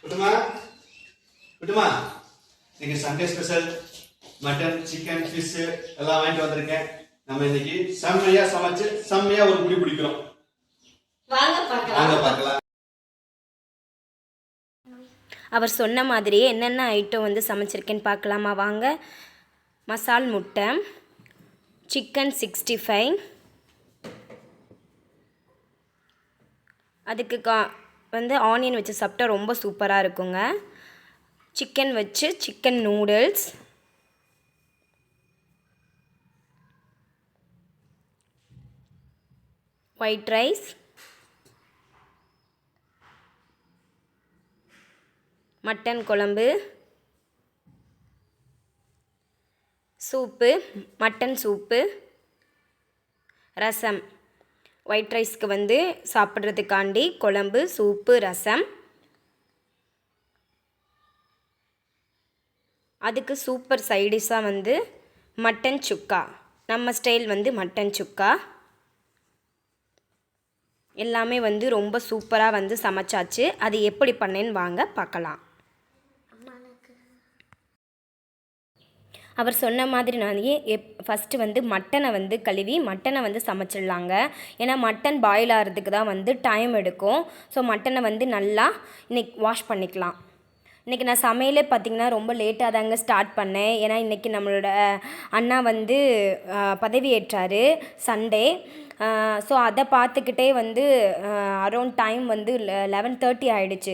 விட்டுமா விட்டுமா இன்னைக்கு Sunday special mutton chicken fish எல்லாம் வாங்கிட்டு வந்திருக்கேன். நம்ம இன்னைக்கு செம்மையா சமைச்சு செம்மையா ஒரு குடி பிடிக்கிறோம். வாங்க பார்க்கலாம். அவர் சொன்ன மாதிரியே என்னென்ன ஐட்டம் வந்து சமைச்சிருக்கேன்னு பார்க்கலாமா வாங்க. மசால் முட்டை, சிக்கன் 65, அதுக்கு வந்து ஆனியன் வச்சு சாப்பிட்டா ரொம்ப சூப்பராக இருக்குங்க. சிக்கன் வச்சு chicken noodles, white rice, mutton குழம்பு, சூப்பு, மட்டன் சூப்பு, ரசம். ஒயிட் ரைஸ்க்கு வந்து சாப்பிட்றதுக்காண்டி குழம்பு, சூப்பு, ரசம். அதுக்கு சூப்பர் சைடிஷாக வந்து மட்டன் சுக்கா, நம்ம ஸ்டைல் வந்து மட்டன் சுக்கா. எல்லாமே வந்து ரொம்ப சூப்பராக வந்து சமைச்சாச்சு. அது எப்படி பண்ணேன்னு வாங்க பார்க்கலாம். அவர் சொன்ன மாதிரி நான் ஃபஸ்ட்டு வந்து மட்டனை வந்து கழுவி மட்டனை வந்து சமைச்சிடலாங்க. ஏன்னா மட்டன் பாயில் ஆகிறதுக்கு தான் வந்து டைம் எடுக்கும். ஸோ மட்டனை வந்து நல்லா இன்றைக்கி வாஷ் பண்ணிக்கலாம். இன்றைக்கி நான் சமையலே பார்த்திங்கன்னா ரொம்ப லேட்டாக தாங்க ஸ்டார்ட் பண்ணேன். ஏன்னா இன்றைக்கி நம்மளோட அண்ணா வந்து பதவி ஏற்றார் சண்டே. ஸோ அதை பார்த்துக்கிட்டே வந்து அரௌண்ட் டைம் வந்து 11:30 ஆகிடுச்சு.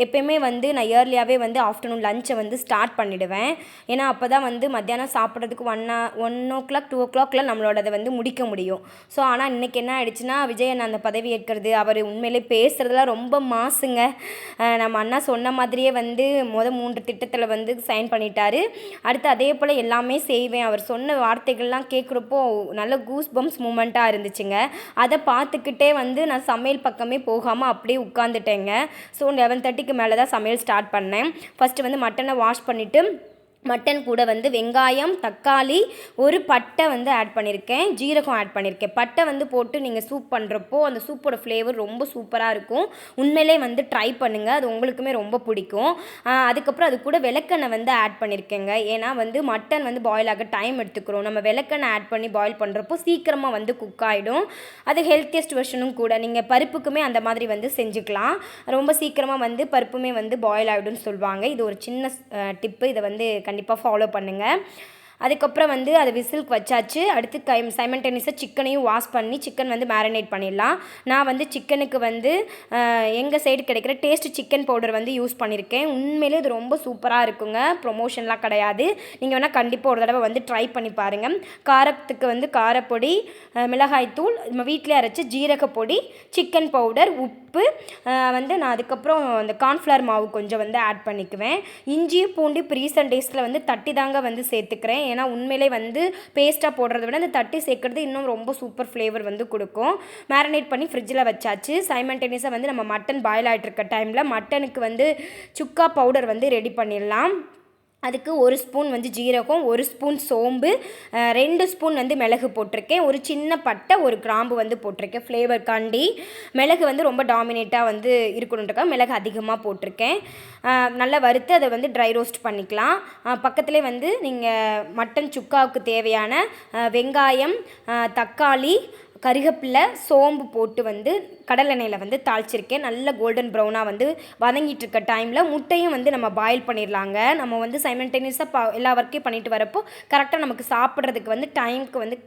எப்போயுமே வந்து நான் இயர்லியாகவே வந்து ஆஃப்டர்நூன் லஞ்சை வந்து ஸ்டார்ட் பண்ணிவிடுவேன். ஏன்னா அப்போ தான் வந்து மத்தியானம் சாப்பிட்றதுக்கு 1 o'clock நம்மளோட அதை வந்து முடிக்க முடியும். ஸோ ஆனால் இன்றைக்கி என்ன ஆகிடுச்சுன்னா, விஜயன் அந்த பதவி ஏற்கிறது அவர் உண்மையிலே பேசுகிறதுலாம் ரொம்ப மாசுங்க. நம்ம அண்ணா சொன்ன மாதிரியே வந்து 3 திட்டத்தில் வந்து சைன் பண்ணிட்டாரு. அடுத்து அதே போல் எல்லாமே செய்வேன். அவர் சொன்ன வார்த்தைகள்லாம் கேட்குறப்போ நல்ல கூஸ் பம்ப்ஸ் மூமெண்ட்டாக இருந்துச்சுங்க. அதை பார்த்துக்கிட்டே வந்து நான் சமையல் பக்கமே போகாமல் அப்படியே உட்காந்துட்டேங்க. ஸோ 11:30க்கு மேலே தான் சமையல் ஸ்டார்ட் பண்ணேன். ஃபஸ்ட்டு வந்து மட்டனை வாஷ் பண்ணிவிட்டு மட்டன் கூட வந்து வெங்காயம், தக்காளி, ஒரு பட்டை வந்து ஆட் பண்ணியிருக்கேன், ஜீரகம் ஆட் பண்ணியிருக்கேன். பட்டை வந்து போட்டு நீங்கள் சூப் பண்ணுறப்போ அந்த சூப்போட ஃப்ளேவர் ரொம்ப சூப்பராக இருக்கும். உண்மையிலே வந்து ட்ரை பண்ணுங்கள், அது உங்களுக்குமே ரொம்ப பிடிக்கும். அதுக்கப்புறம் அது கூட விளக்கெண்ணெய் வந்து ஆட் பண்ணியிருக்கேங்க. ஏன்னா வந்து மட்டன் வந்து பாயில் ஆக டைம் எடுத்துக்கிறோம். நம்ம விளக்கெண்ணெய் ஆட் பண்ணி பாயில் பண்ணுறப்போ சீக்கிரமாக வந்து குக் ஆகிடும். அது ஹெல்த்தியஸ்ட் வெர்ஷனும் கூட. நீங்கள் பருப்புக்குமே அந்த மாதிரி வந்து செஞ்சுக்கலாம். ரொம்ப சீக்கிரமாக வந்து பருப்புமே வந்து பாயில் ஆகிடும்னு சொல்லுவாங்க. இது ஒரு சின்ன டிப்பு. இதை வந்து கண்டிப்பாக ஃபாலோ பண்ணுங்கள். அதுக்கப்புறம் வந்து அதை விசிலுக்கு வச்சாச்சு. அடுத்து சைமல்டேனியஸாக சிக்கனையும் வாஷ் பண்ணி சிக்கன் வந்து மேரினேட் பண்ணிடலாம். நான் வந்து சிக்கனுக்கு வந்து எங்கள் சைடு கிடைக்கிற டேஸ்ட் சிக்கன் பவுடர் வந்து யூஸ் பண்ணியிருக்கேன். உண்மையிலே இது ரொம்ப சூப்பராக இருக்குங்க. ப்ரொமோஷன்லாம் கிடையாது. நீங்கள் வேணால் கண்டிப்பாக ஒரு தடவை வந்து ட்ரை பண்ணி பாருங்கள். காரத்துக்கு வந்து காரப்பொடி, மிளகாய்த்தூள், நம்ம வீட்டிலே அரைச்சி ஜீரகப்பொடி, சிக்கன் பவுடர், உப்பு வந்து நான் அதுக்கப்புறம் அந்த கார்ன்ஃப்ளவர் மாவு கொஞ்சம் வந்து ஆட் பண்ணிக்குவேன். இஞ்சி பூண்டு இப்போ ரீசன்ட் டேஸில் வந்து தட்டி தாங்க வந்து சேர்த்துக்கிறேன். ஏன்னா உண்மையிலே வந்து பேஸ்ட்டாக போடுறத விட அந்த தட்டி சேர்க்குறது இன்னும் ரொம்ப சூப்பர் ஃப்ளேவர் வந்து கொடுக்கும். மேரினேட் பண்ணி ஃப்ரிட்ஜில் வச்சாச்சு. சைமல்டேனியஸாக வந்து நம்ம மட்டன் பாயில் ஆகிட்டு இருக்க டைமில் மட்டனுக்கு வந்து சுக்கா பவுடர் வந்து ரெடி பண்ணிடலாம். அதுக்கு 1 ஸ்பூன் வந்து ஜீரகம், 1 ஸ்பூன் சோம்பு, 2 ஸ்பூன் வந்து மிளகு போட்டிருக்கேன். ஒரு சின்ன பட்டை, ஒரு கிராம்பு வந்து போட்டிருக்கேன் ஃப்ளேவர்காண்டி. மிளகு வந்து ரொம்ப டாமினேட்டாக வந்து இருக்கணுன்றக்கா மிளகு அதிகமாக போட்டிருக்கேன். நல்லா வறுத்து அதை வந்து ட்ரை ரோஸ்ட் பண்ணிக்கலாம். பக்கத்துலேயே வந்து நீங்கள் மட்டன் சுக்காவுக்கு தேவையான வெங்காயம், தக்காளி, கருவேப்பிலை, சோம்பு போட்டு வந்து கடலெண்ணெயில் வந்து தாளிச்சிருக்கேன். நல்ல கோல்டன் ப்ரௌனாக வந்து வதங்கிட்டு இருக்க டைமில் முட்டையும் வந்து நம்ம பாயில் பண்ணிடலாங்க. நம்ம வந்து சைமல்டேனியஸாக எல்லா ஒர்க்கையும் பண்ணிட்டு வரப்போ கரெக்டாக நமக்கு சாப்பிட்றதுக்கு வந்து டைமுக்கு வந்து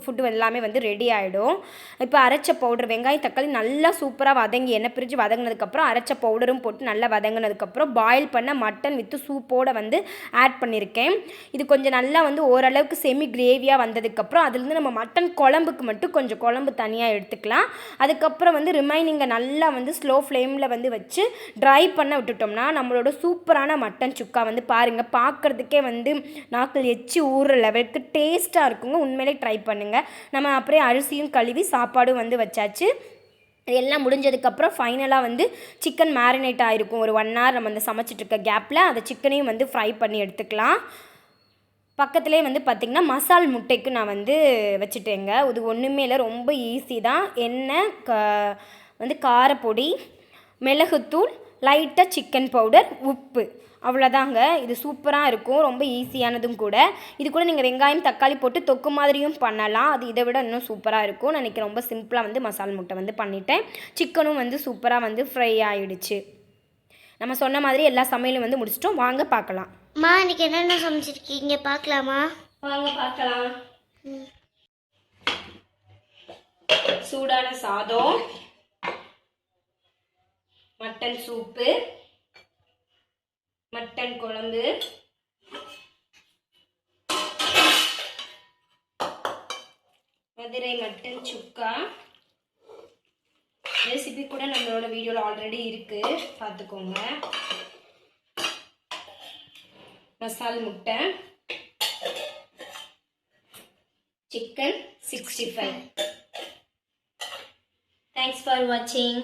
ஃபுட்டு எல்லாமே வந்து ரெடி ஆகிடும். இப்போ அரைச்ச பவுடர், வெங்காயம் தக்காளி நல்லா சூப்பராக வதங்கி எண்ணெய் பிரிஞ்சு வதங்கினதுக்கப்புறம் அரைச்ச பவுடரும் போட்டு நல்லா வதங்கினதுக்கப்புறம் பாயில் பண்ண மட்டன் வித்து சூப்போடு வந்து ஆட் பண்ணியிருக்கேன். இது கொஞ்சம் நல்லா வந்து ஓரளவுக்கு செமி கிரேவியாக வந்ததுக்கப்புறம் அதுலேருந்து நம்ம மட்டன் குழம்புக்கு மட்டும் கொஞ்சம் குழம்பு தனியாக எடுத்துக்கலாம். அதுக்கப்புறம் வந்து ரிமைனிங்கை நல்லா வந்து ஸ்லோ ஃப்ளேமில் வந்து வச்சு ட்ரை பண்ண விட்டுட்டோம்னா நம்மளோட சூப்பரான மட்டன் சுக்கா வந்து பாருங்கள், பார்க்குறதுக்கே வந்து நாக்கில் எச்சி ஊறுற லெவலுக்கு டேஸ்ட்டாக இருக்குங்க. உண்மையிலே ட்ரை பண்ணுங்கள். நம்ம அப்படியே அரிசியும் கழுவி சாப்பாடும் வந்து வச்சாச்சு. எல்லாம் முடிஞ்சதுக்கப்புறம் ஃபைனலாக வந்து சிக்கன் மேரினேட் ஆகிருக்கும். ஒரு 1 hour நம்ம அந்த சமைச்சிட்ருக்க கேப்பில் அந்த சிக்கனையும் வந்து ஃப்ரை பண்ணி எடுத்துக்கலாம். பக்கத்துலேயே வந்து பார்த்திங்கன்னா மசால் முட்டைக்கு நான் வந்து வச்சுட்டேங்க. இது ஒன்றுமே இல்லை, ரொம்ப ஈஸி தான். எண்ணெய் வந்து காரப்பொடி, மிளகுத்தூள், லைட்டாக சிக்கன் பவுடர், உப்பு, அவ்வளோதாங்க. இது சூப்பராக இருக்கும், ரொம்ப ஈஸியானதும் கூட. இது கூட நீங்கள் வெங்காயம் தக்காளி போட்டு தொக்கு மாதிரியும் பண்ணலாம், அது இதை விட இன்னும் சூப்பராக இருக்கும். நான் இன்றைக்கி ரொம்ப சிம்பிளாக வந்து மசால் முட்டை வந்து பண்ணிட்டேன். சிக்கனும் வந்து சூப்பராக வந்து ஃப்ரை ஆகிடுச்சு. நம்ம சொன்ன மாதிரி எல்லா சமையலும் வந்து முடிச்சிட்டோம். வாங்க பார்க்கலாம். அம்மா இன்னைக்கு என்னென்ன சமைச்சிருக்கீங்க பார்க்கலாமா? வாங்க பார்க்கலாம். சூடான சாதம், மட்டன் சூப்பு, மட்டன் குழம்பு, மதுரை மட்டன் சுக்கா. ரெசிபி கூட நம்மளோட வீடியோவில் ஆல்ரெடி இருக்குது, பார்த்துக்கோங்க. மசால் முட்டை, சிக்கன் 65. Thanks for watching.